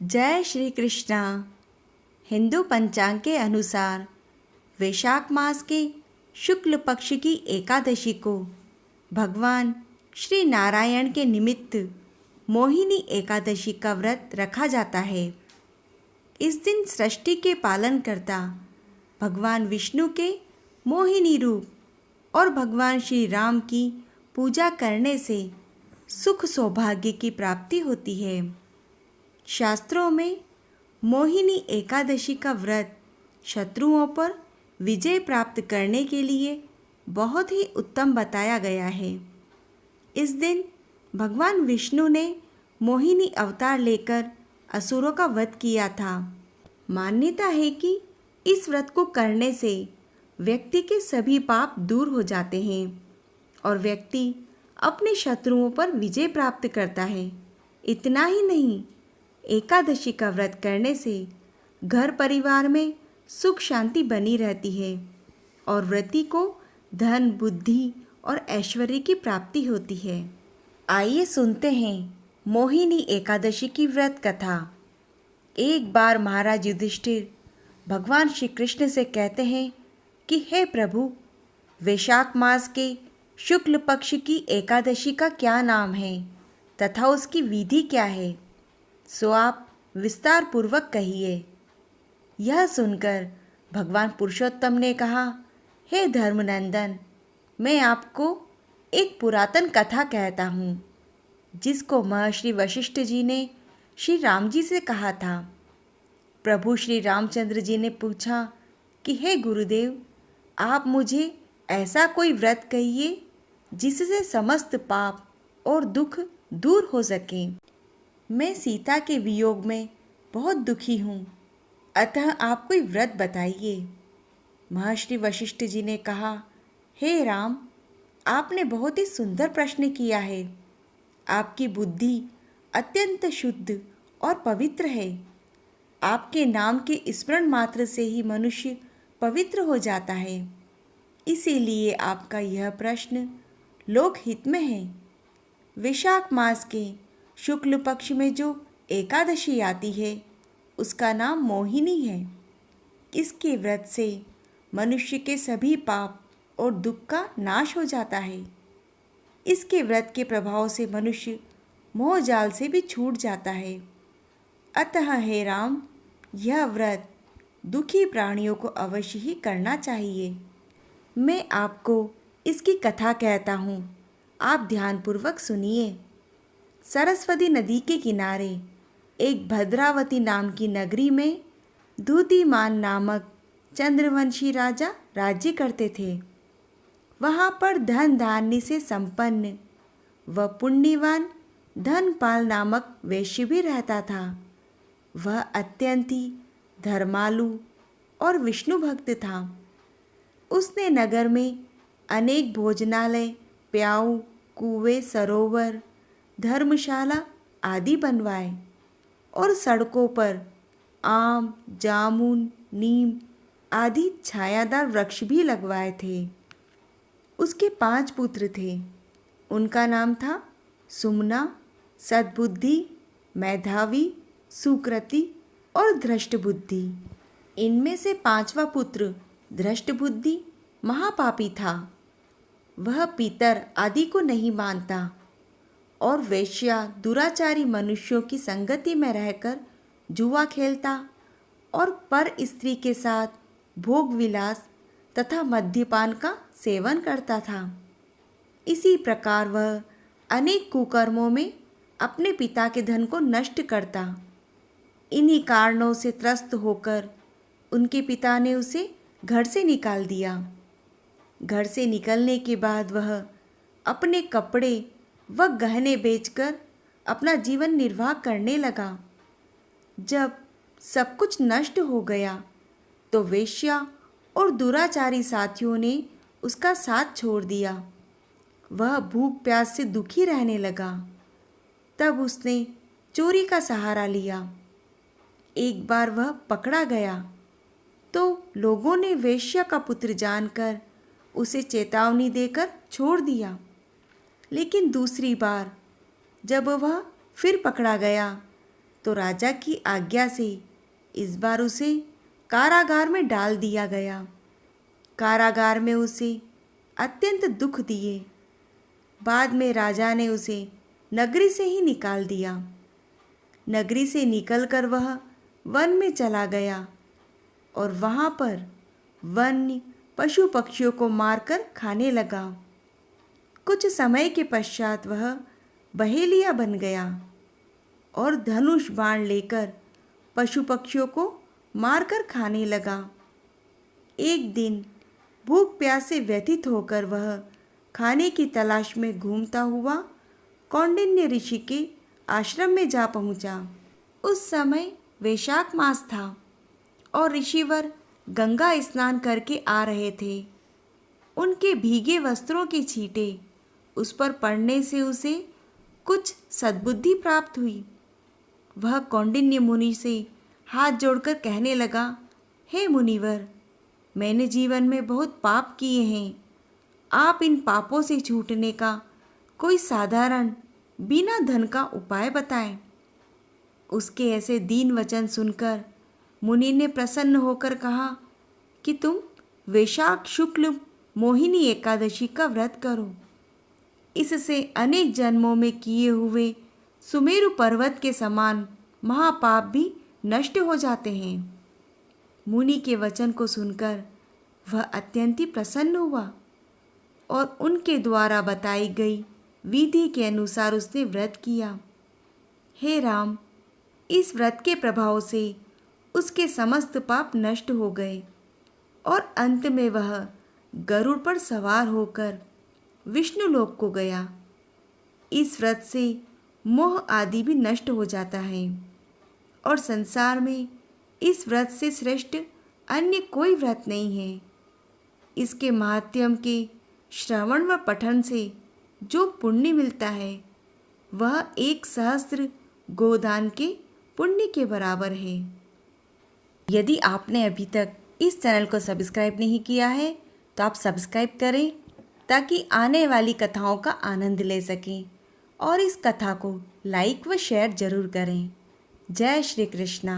जय श्री कृष्णा। हिंदू पंचांग के अनुसार वैशाख मास के शुक्ल पक्ष की एकादशी को भगवान श्री नारायण के निमित्त मोहिनी एकादशी का व्रत रखा जाता है। इस दिन सृष्टि के पालनकर्ता भगवान विष्णु के मोहिनी रूप और भगवान श्री राम की पूजा करने से सुख सौभाग्य की प्राप्ति होती है। शास्त्रों में मोहिनी एकादशी का व्रत शत्रुओं पर विजय प्राप्त करने के लिए बहुत ही उत्तम बताया गया है। इस दिन भगवान विष्णु ने मोहिनी अवतार लेकर असुरों का वध किया था। मान्यता है कि इस व्रत को करने से व्यक्ति के सभी पाप दूर हो जाते हैं और व्यक्ति अपने शत्रुओं पर विजय प्राप्त करता है। इतना ही नहीं, एकादशी का व्रत करने से घर परिवार में सुख शांति बनी रहती है और व्रती को धन बुद्धि और ऐश्वर्य की प्राप्ति होती है। आइए सुनते हैं मोहिनी एकादशी की व्रत कथा। एक बार महाराज युधिष्ठिर भगवान श्री कृष्ण से कहते हैं कि हे प्रभु, वैशाख मास के शुक्ल पक्ष की एकादशी का क्या नाम है तथा उसकी विधि क्या है, सो आप विस्तार पूर्वक कहिए। यह सुनकर भगवान पुरुषोत्तम ने कहा, हे धर्मनंदन, मैं आपको एक पुरातन कथा कहता हूँ जिसको महर्षि वशिष्ठ जी ने श्री राम जी से कहा था। प्रभु श्री रामचंद्र जी ने पूछा कि हे गुरुदेव, आप मुझे ऐसा कोई व्रत कहिए जिससे समस्त पाप और दुख दूर हो सके। मैं सीता के वियोग में बहुत दुखी हूँ, अतः आप कोई व्रत बताइए। महर्षि वशिष्ठ जी ने कहा, हे राम, आपने बहुत ही सुंदर प्रश्न किया है। आपकी बुद्धि अत्यंत शुद्ध और पवित्र है। आपके नाम के स्मरण मात्र से ही मनुष्य पवित्र हो जाता है। इसीलिए आपका यह प्रश्न लोकहित में है। वैशाख मास के शुक्ल पक्ष में जो एकादशी आती है उसका नाम मोहिनी है। इसके व्रत से मनुष्य के सभी पाप और दुख का नाश हो जाता है। इसके व्रत के प्रभाव से मनुष्य मोह जाल से भी छूट जाता है। अतः हे राम, यह व्रत दुखी प्राणियों को अवश्य ही करना चाहिए। मैं आपको इसकी कथा कहता हूँ, आप ध्यानपूर्वक सुनिए। सरस्वती नदी के किनारे एक भद्रावती नाम की नगरी में दूतिमान नामक चंद्रवंशी राजा राज्य करते थे। वहाँ पर धन धान्य से संपन्न व पुण्यवान धनपाल नामक वैश्य भी रहता था। वह अत्यंत ही धर्मालु और विष्णु भक्त था। उसने नगर में अनेक भोजनालय, प्याऊ, कुएं, सरोवर, धर्मशाला आदि बनवाए और सड़कों पर आम, जामुन, नीम आदि छायादार वृक्ष भी लगवाए थे। उसके 5 पुत्र थे। उनका नाम था सुमना, सद्बुद्धि, मेधावी, सुकृति और धृष्टबुद्धि। इनमें से 5वां पुत्र धृष्टबुद्धि महापापी था। वह पितर आदि को नहीं मानता और वेश्या दुराचारी मनुष्यों की संगति में रहकर जुआ खेलता और पर स्त्री के साथ भोग विलास तथा मद्यपान का सेवन करता था। इसी प्रकार वह अनेक कुकर्मों में अपने पिता के धन को नष्ट करता। इन्हीं कारणों से त्रस्त होकर उनके पिता ने उसे घर से निकाल दिया। घर से निकलने के बाद वह अपने कपड़े व गहने बेचकर अपना जीवन निर्वाह करने लगा। जब सब कुछ नष्ट हो गया तो वेश्या और दुराचारी साथियों ने उसका साथ छोड़ दिया। वह भूख प्यास से दुखी रहने लगा। तब उसने चोरी का सहारा लिया। एक बार वह पकड़ा गया तो लोगों ने वेश्या का पुत्र जानकर उसे चेतावनी देकर छोड़ दिया। लेकिन दूसरी बार जब वह फिर पकड़ा गया तो राजा की आज्ञा से इस बार उसे कारागार में डाल दिया गया। कारागार में उसे अत्यंत दुख दिए। बाद में राजा ने उसे नगरी से ही निकाल दिया। नगरी से निकलकर वह वन में चला गया और वहाँ पर वन्य पशु पक्षियों को मारकर खाने लगा। कुछ समय के पश्चात वह बहेलिया बन गया और धनुष बाण लेकर पशु पक्षियों को मारकर खाने लगा। एक दिन भूख प्यास से व्यथित होकर वह खाने की तलाश में घूमता हुआ कौंडिन्य ऋषि के आश्रम में जा पहुंचा। उस समय वैशाख मास था और ऋषिवर गंगा स्नान करके आ रहे थे। उनके भीगे वस्त्रों के छींटे उस पर पड़ने से उसे कुछ सद्बुद्धि प्राप्त हुई। वह कौंडिन्य मुनि से हाथ जोड़कर कहने लगा, हे मुनिवर, मैंने जीवन में बहुत पाप किए हैं। आप इन पापों से छूटने का कोई साधारण बिना धन का उपाय बताएं। उसके ऐसे दीन वचन सुनकर मुनि ने प्रसन्न होकर कहा कि तुम वैशाख शुक्ल मोहिनी एकादशी का व्रत करो। इससे अनेक जन्मों में किए हुए सुमेरु पर्वत के समान महापाप भी नष्ट हो जाते हैं। मुनि के वचन को सुनकर वह अत्यंत ही प्रसन्न हुआ और उनके द्वारा बताई गई विधि के अनुसार उसने व्रत किया। हे राम, इस व्रत के प्रभाव से उसके समस्त पाप नष्ट हो गए और अंत में वह गरुड़ पर सवार होकर विष्णु लोक को गया। इस व्रत से मोह आदि भी नष्ट हो जाता है और संसार में इस व्रत से श्रेष्ठ अन्य कोई व्रत नहीं है। इसके महात्म्य के श्रवण व पठन से जो पुण्य मिलता है वह 1,000 गोदान के पुण्य के बराबर है। यदि आपने अभी तक इस चैनल को सब्सक्राइब नहीं किया है तो आप सब्सक्राइब करें ताकि आने वाली कथाओं का आनंद ले सकें और इस कथा को लाइक व शेयर जरूर करें। जय श्री कृष्णा।